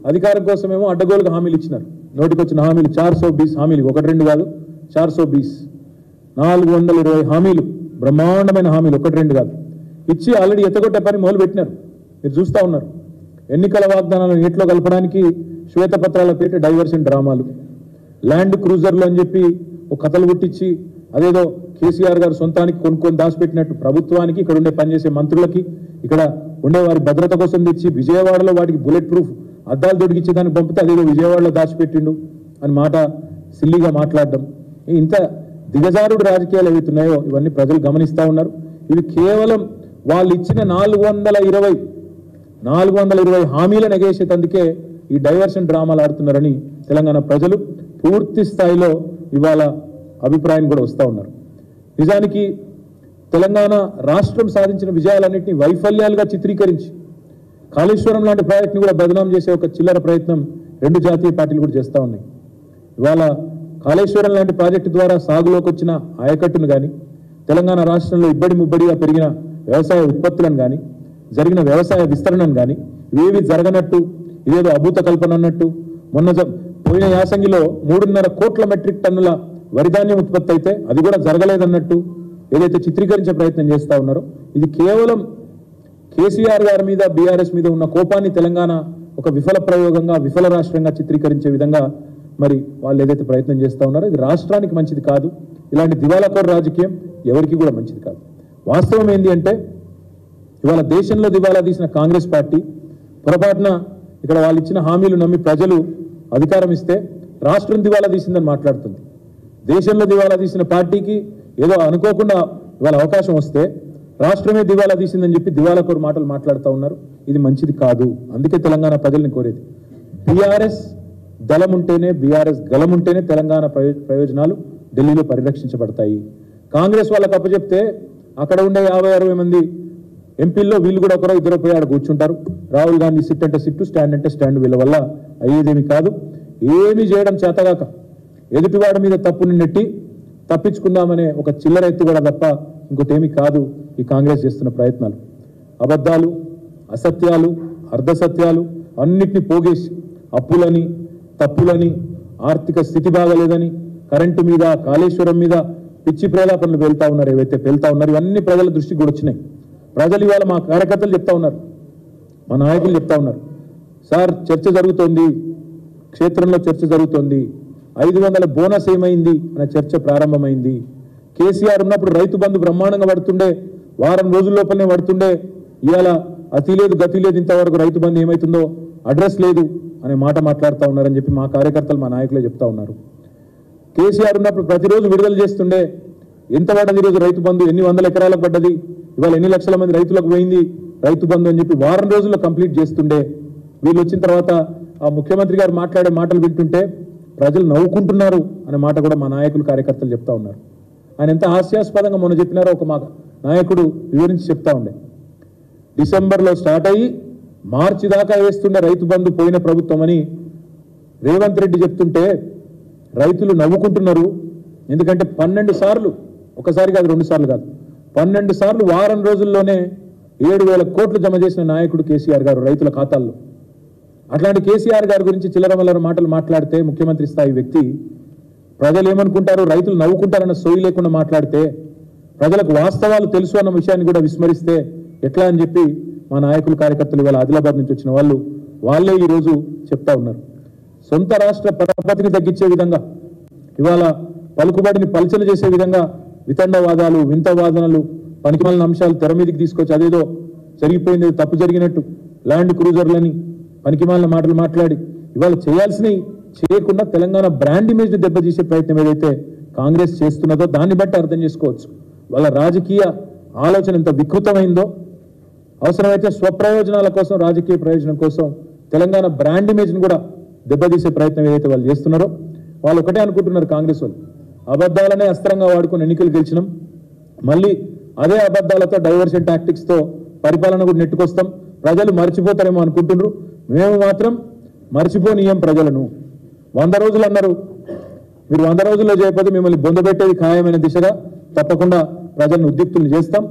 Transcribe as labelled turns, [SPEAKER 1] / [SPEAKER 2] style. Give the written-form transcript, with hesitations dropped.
[SPEAKER 1] అధికారం కోసమేమో అడ్డగోలుగా హామీలు ఇచ్చినారు. నోటికొచ్చిన హామీలు 420 హామీలు, ఒకటి రెండు కాదు, 420 420 హామీలు, బ్రహ్మాండమైన హామీలు, ఒకటి రెండు కాదు ఇచ్చి ఆల్రెడీ ఎత్తగొట్టే పని మొదలు పెట్టినారు. మీరు చూస్తూ ఉన్నారు. ఎన్నికల వాగ్దానాలను నీటిలో కలపడానికి శ్వేతపత్రాల పేట డైవర్షన్ డ్రామాలు, ల్యాండ్ క్రూజర్లు అని చెప్పి ఒక కథలు పుట్టించి అదేదో కేసీఆర్ గారు సొంతానికి కొనుక్కొని దాచిపెట్టినట్టు ప్రభుత్వానికి, ఇక్కడ ఉండే పనిచేసే మంత్రులకి, ఇక్కడ ఉండే వారి భద్రత కోసం తెచ్చి విజయవాడలో వాటికి బుల్లెట్ ప్రూఫ్ అద్దాలు దొడికిచ్చి దాన్ని పంపితే అదేదో విజయవాడలో దాచిపెట్టిండు అని మాట సిల్లిగా మాట్లాడడం. ఇంత దిగజారుడు రాజకీయాలు ఏవైతున్నాయో ఇవన్నీ ప్రజలు గమనిస్తూ ఉన్నారు. ఇవి కేవలం వాళ్ళు ఇచ్చిన 420 హామీలను ఎగేసేటందుకే ఈ డైవర్షన్ డ్రామాలు ఆడుతున్నారని తెలంగాణ ప్రజలు పూర్తి స్థాయిలో ఇవాళ అభిప్రాయం కూడా వస్తూ ఉన్నారు. నిజానికి తెలంగాణ రాష్ట్రం సాధించిన విజయాలన్నింటినీ వైఫల్యాలుగా చిత్రీకరించి కాళేశ్వరం లాంటి ప్రాజెక్టుని కూడా బదనాం చేసే ఒక చిల్లర ప్రయత్నం రెండు జాతీయ పార్టీలు కూడా చేస్తూ ఉన్నాయి. ఇవాళ కాళేశ్వరం లాంటి ప్రాజెక్టు ద్వారా సాగులోకి వచ్చిన ఆయకట్టును కానీ, తెలంగాణ రాష్ట్రంలో ఇబ్బడి ముబ్బడిగా పెరిగిన వ్యవసాయ ఉత్పత్తులను కానీ, జరిగిన వ్యవసాయ విస్తరణను కానీ ఇవేవి జరగనట్టు, ఇదేదో అభూత కల్పన అన్నట్టు, పోయిన యాసంగిలో 3.5 కోట్ల మెట్రిక్ టన్నుల వరిధాన్యం ఉత్పత్తి అయితే అది కూడా జరగలేదన్నట్టు ఏదైతే చిత్రీకరించే ప్రయత్నం చేస్తూ ఉన్నారో ఇది కేవలం కేసీఆర్ గారి మీద, బీఆర్ఎస్ మీద ఉన్న కోపాన్ని తెలంగాణ ఒక విఫల ప్రయోగంగా, విఫల రాష్ట్రంగా చిత్రీకరించే విధంగా మరి వాళ్ళు ఏదైతే ప్రయత్నం చేస్తూ ఉన్నారో ఇది రాష్ట్రానికి మంచిది కాదు. ఇలాంటి దివాలాకోర రాజకీయం ఎవరికి కూడా మంచిది కాదు. వాస్తవం ఏంటి అంటే ఇవాళ దేశంలో దివాలా తీసిన కాంగ్రెస్ పార్టీ పొరపాటున ఇక్కడ వాళ్ళు ఇచ్చిన హామీలు నమ్మి ప్రజలు అధికారం ఇస్తే రాష్ట్రం దివాలా తీసిందని మాట్లాడుతుంది. దేశంలో దివాలా తీసిన పార్టీకి ఏదో అనుకోకుండా ఇవాళ అవకాశం వస్తే రాష్ట్రమే దివాలా తీసిందని చెప్పి దివాలాకోరు మాటలు మాట్లాడుతూ ఉన్నారు. ఇది మంచిది కాదు. అందుకే తెలంగాణ ప్రజల్ని కోరేది బీఆర్ఎస్ దళం ఉంటేనే, బీఆర్ఎస్ గలం ఉంటేనే తెలంగాణ ప్రయోజనాలు ఢిల్లీలో పరిరక్షించబడతాయి. కాంగ్రెస్ వాళ్ళకి అప్పచెప్తే అక్కడ ఉండే 50-60 మంది ఎంపీల్లో వీళ్ళు కూడా ఒకరో ఇద్దరు పోయి ఆడ కూర్చుంటారు. రాహుల్ గాంధీ సిట్ అంటే సిట్టు, స్టాండ్ అంటే స్టాండ్, వీళ్ళ వల్ల అయ్యేదేమి కాదు. ఏమీ చేయడం చేతగాక ఎదుటివాడి మీద తప్పుని నెట్టి తప్పించుకుందామనే ఒక చిల్లర ఎత్తుగడ తప్ప ఇంకోటేమీ కాదు ఈ కాంగ్రెస్ చేస్తున్న ప్రయత్నాలు. అబద్ధాలు, అసత్యాలు, అర్ధసత్యాలు అన్నిటినీ పోగేసి అప్పులని, తప్పులని, ఆర్థిక స్థితి బాగలేదని, కరెంటు మీద, కాళేశ్వరం మీద పిచ్చి ప్రేలాపనలు వెళ్తా ఉన్నారు. ఏవైతే వెళ్తా ఉన్నారు ఇవన్నీ ప్రజల దృష్టికి కూడా వచ్చినాయి. ప్రజలు ఇవాళ మా కార్యకర్తలు చెప్తా ఉన్నారు, మా నాయకులు చెప్తా ఉన్నారు, సార్ చర్చ జరుగుతోంది, క్షేత్రంలో చర్చ జరుగుతోంది, 500 బోనస్ ఏమైంది అనే చర్చ ప్రారంభమైంది. కేసీఆర్ ఉన్నప్పుడు రైతు బంధు బ్రహ్మాండంగా పడుతుండే, వారం రోజుల లోపలనే పడుతుండే, ఇవాళ అతి లేదు గతి లేదు, ఇంతవరకు రైతు బంధు ఏమవుతుందో అడ్రస్ లేదు అనే మాట మాట్లాడుతూ ఉన్నారని చెప్పి మా కార్యకర్తలు, మా నాయకులే చెప్తా ఉన్నారు. కేసీఆర్ ఉన్నప్పుడు ప్రతిరోజు విడుదల చేస్తుండే, ఎంత పడ్డది ఈరోజు రైతు బంధు, ఎన్ని వందల ఎకరాలకు పడ్డది, ఇవాళ ఎన్ని లక్షల మంది రైతులకు పోయింది రైతు బంధు అని చెప్పి వారం రోజుల్లో కంప్లీట్ చేస్తుండే. వీళ్ళు వచ్చిన తర్వాత ఆ ముఖ్యమంత్రి గారు మాట్లాడే మాటలు వింటుంటే ప్రజలు నవ్వుకుంటున్నారు అనే మాట కూడా మా నాయకులు, కార్యకర్తలు చెప్తా ఉన్నారు. ఆయన ఎంత హాస్యాస్పదంగా మొన్న చెప్పినారో ఒక మా నాయకుడు వివరించి చెప్తా ఉండే. డిసెంబర్లో స్టార్ట్ అయ్యి మార్చి దాకా వేస్తుండే రైతు బంధు పోయిన ప్రభుత్వం అని రేవంత్ రెడ్డి చెప్తుంటే రైతులు నవ్వుకుంటున్నారు. ఎందుకంటే 12 సార్లు, ఒకసారి కాదు 2 సార్లు కాదు, 12 సార్లు వారం రోజుల్లోనే 7,000 కోట్లు జమ చేసిన నాయకుడు కేసీఆర్ గారు రైతుల ఖాతాల్లో. అట్లాంటి కేసీఆర్ గారి గురించి చిల్లరమల్లర మాటలు మాట్లాడితే ముఖ్యమంత్రి స్థాయి వ్యక్తి ప్రజలు ఏమనుకుంటారు, రైతులు నవ్వుకుంటారన్న సోయి లేకుండా మాట్లాడితే, ప్రజలకు వాస్తవాలు తెలుసు అన్న విషయాన్ని కూడా విస్మరిస్తే ఎట్లా అని చెప్పి మా నాయకులు, కార్యకర్తలు ఇవాళ ఆదిలాబాద్ నుంచి వచ్చిన వాళ్ళే ఈరోజు చెప్తా ఉన్నారు. సొంత రాష్ట్ర పరపతిని తగ్గించే విధంగా, ఇవాళ పలుకుబడిని పలచన చేసే విధంగా వితండవాదాలు, వింత వాదనలు, పనికిమాలిన అంశాలు తెర మీదకి తీసుకొచ్చి అదేదో జరిగిపోయింది, తప్పు జరిగినట్టు ల్యాండ్ క్రూజర్లని పనికిమాలిన మాటలు మాట్లాడి ఇవాళ చేయాల్సినవి చేయకుండా తెలంగాణ బ్రాండ్ ఇమేజ్ దెబ్బతీసే ప్రయత్నం ఏదైతే కాంగ్రెస్ చేస్తున్నదో దాన్ని బట్టి అర్థం చేసుకోవచ్చు వాళ్ళ రాజకీయ ఆలోచన ఎంత వికృతమైందో. అవసరమైతే స్వప్రయోజనాల కోసం, రాజకీయ ప్రయోజనం కోసం తెలంగాణ బ్రాండ్ ఇమేజ్ని కూడా దెబ్బతీసే ప్రయత్నం ఏదైతే వాళ్ళు చేస్తున్నారో, వాళ్ళు ఒకటే అనుకుంటున్నారు కాంగ్రెస్ వాళ్ళు, అబద్ధాలనే అస్త్రంగా వాడుకుని ఎన్నికలు గెలిచినాం, మళ్ళీ అదే అబద్ధాలతో డైవర్షన్ టాక్టిక్స్తో పరిపాలన కూడా నెట్టుకొస్తాం, ప్రజలు మర్చిపోతారేమో అనుకుంటున్నారు. మేము మాత్రం మర్చిపోనీయం ప్రజలను. 100 రోజులు అన్నారు, మీరు 100 రోజుల్లో చేయకపోతే మిమ్మల్ని బొందబెట్టేది ఖాయమైన దిశగా తప్పకుండా ప్రజలను ఉద్యుక్తులు చేస్తాం.